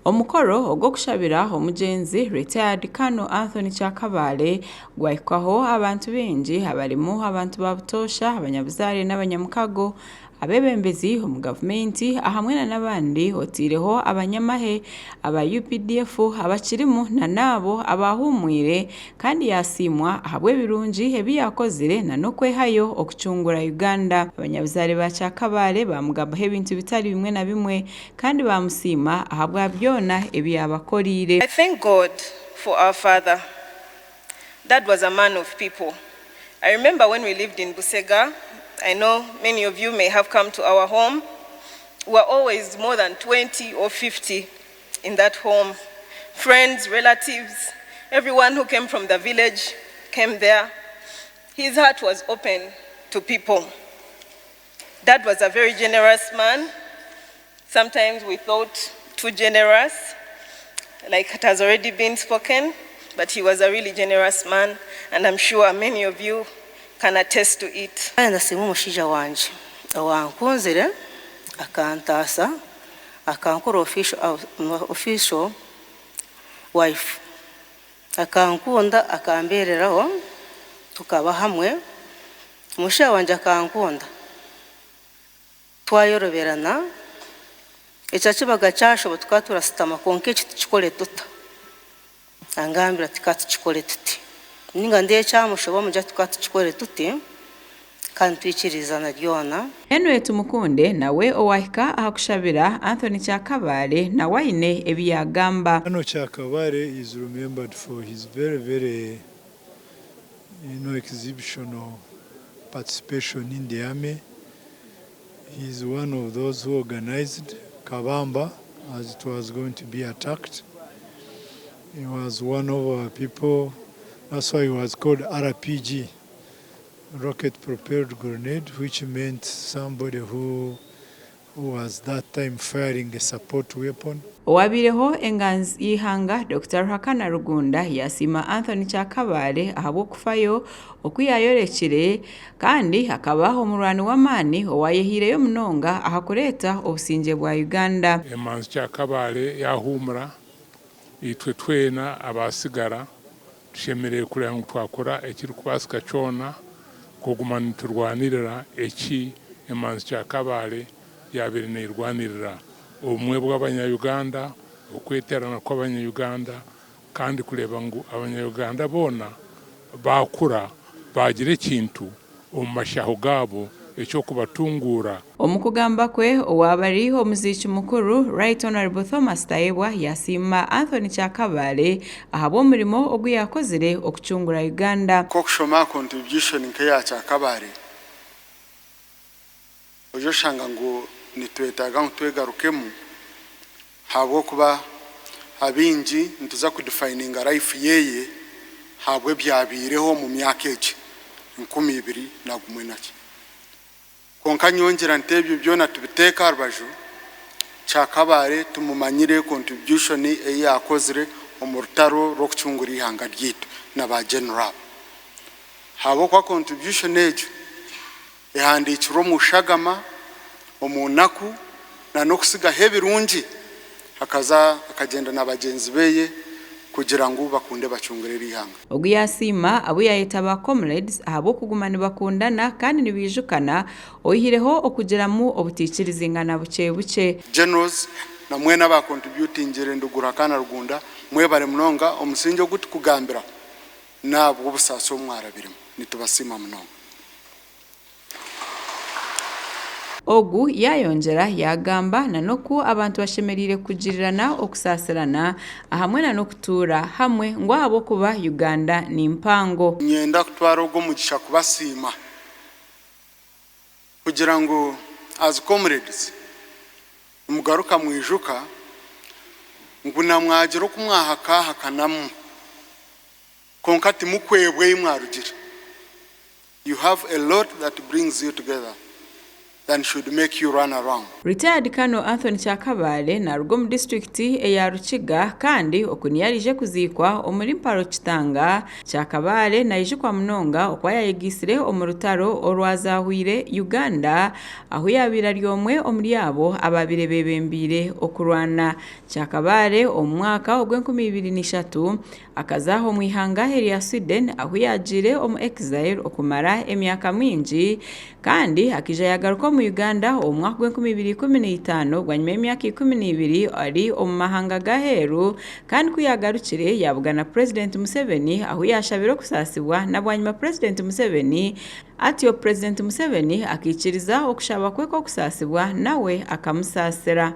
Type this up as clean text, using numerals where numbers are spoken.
Omukoro ogwo kushabira omugenzi retired Kano Anthony Kyakabale gwahikwaho abantu bengi abarimu abantu babutosha abanyabuzare n'abanyamukago abebembezi omu gavumenti ahamwe n'abandi otireho abanyamahe aba UPDF abakirimu na nabo abahumwire kandi Yasiimwa ahabw'ebirungi ebiyakozire na nokwehayo okucungura Uganda. Abanyabuzare ba Kyakabale bamugabaho ebintu bitari bimwe na bimwe kandi bamusiima ahabwa byona ebyabakorire. I thank God for our father. Dad was a man of people. I remember when we lived in Busega, I know many of you may have come to our home. We were always more than 20 or 50 in that home. Friends, relatives, everyone who came from the village came there. His heart was open to people. Dad was a very generous man. Sometimes we thought too generous, like it has already been spoken, but he was a really generous man, and I'm sure many of you can attest to it. Yasiimwa omushaija wanje owankunzire akantaasa akankora official wife akankunda akambereraho tukaba hamwe. Omushaija wanje akankunda twayoroberana ekyakibaga kyashobo tukaturasitama konka ekiti kikore tuta angambira tukikore tuti ninga ndiye kyamushobo mujya tukikore tuti kandi twikirizana ryona. Henry tumukunde nawe owahika ahakushabira Anthony Kyakabale na waine ebiyagamba. Kyakabale is remembered for his very exhibitional participation in the army. He is one of those who organized Kabamba as it was going to be attacked. He was one of our people. That's why he was called RPG, rocket propelled grenade, which meant somebody who was that time firing a support weapon. Owabireho enganzi ihanga Dr. Hakana Rugunda Yasiimwa Anthony Kyakabale ahabw'okufayo okwiyayorekire kandi hakabaho omurwani w'amaani owayehireyo munonga ahakureta obusinge bwa Uganda. Emanzi Kyakabale yahumura itwe twena abasigara tushemereye kureba ngo twakora ekiri kubasika cyona kuguma niturwanirira eki emanzi Kyakabale yabere nirwanirira ubumwe bw'abanya-Uganda, okweterana kw'abanya-Uganda kandi kureba ngo abanya-Uganda bona bakura bagira ekintu omu mashaho gabo ekyo kubatungura. Omukugamba kwe owabariho omuziki mukuru Right Honorable Thomas Taibwa Yasiimwa Anthony Kyakabale ahabw'omurimo ogwiyakozire okucungura Uganda. Kokushoma contribution nke ya Kyakabale ojo shanga ngo nitwetaga ntwegarukemu habw'okuba abingi ntuza kudefininga life yeye habwe byabireho mu myaka eki 2011 konka nyongera ntebyo byona tubiteka arubaju Kyakabale tumumanyire contribution eyakozire omu rutaro rw'okucungura ihanga ryitu n'aba general habwo kwa contribution ejo ehandikirwe mu shagama omunaku na nokusiga hebirungi akaza akagenda n'abagenzi beye kugira ngo bakunde bacungure ihanga. Ogu Yasiimwa abo yayetaba comrades ahabo kugumana bakundana kandi nibijukana oyihireho okugiramu obutikirizinga buke generals na mwena ba contributing ngere ndugura kana Rugunda mwebare munonga omusinjo guti kugambira nabwo busaso mwarabirimo nitubasima munonga. Ogu yayongera yagamba na noku abantu bashemerire kugirirana okusasirana ahamwe na nokutura hamwe ngo abo kuba Uganda ni mpango. Nyenda kutwara ogo mugisha kubasima kugira ngo as comrades mugaruka mwijuka nguna mwagiro kumwahaka hakanamu konkati mukwebwe imwarugira. You have a lot that brings you together. than should make you run around. Retired Colonel Anthony Kyakabale na rugo district eya Rukiga kandi okuniyarije kuzikwa omuri mparo kitanga Kyakabale na ijikwa munonga okwa yayegisire omurutaro orwazahwire Uganda aho yabira ryomwe omuri yabo ababire bebembire okurwana. Kyakabale omwaka ogw'2023 akazaho mu ihanga ya Sweden aho yagire omu exile okumara emyaka mingi kandi akija yagaruka mu Uganda omwaka gw'2015 gwanyuma y'emyaka 12 ari omu mahanga gaheru kandi kuyagarukire yabugana President Museveni aho yashabira kusasibwa na bwanyuma President Museveni atyo President Museveni akikiriza okushaba kwe ko kusasibwa nawe akamusasira.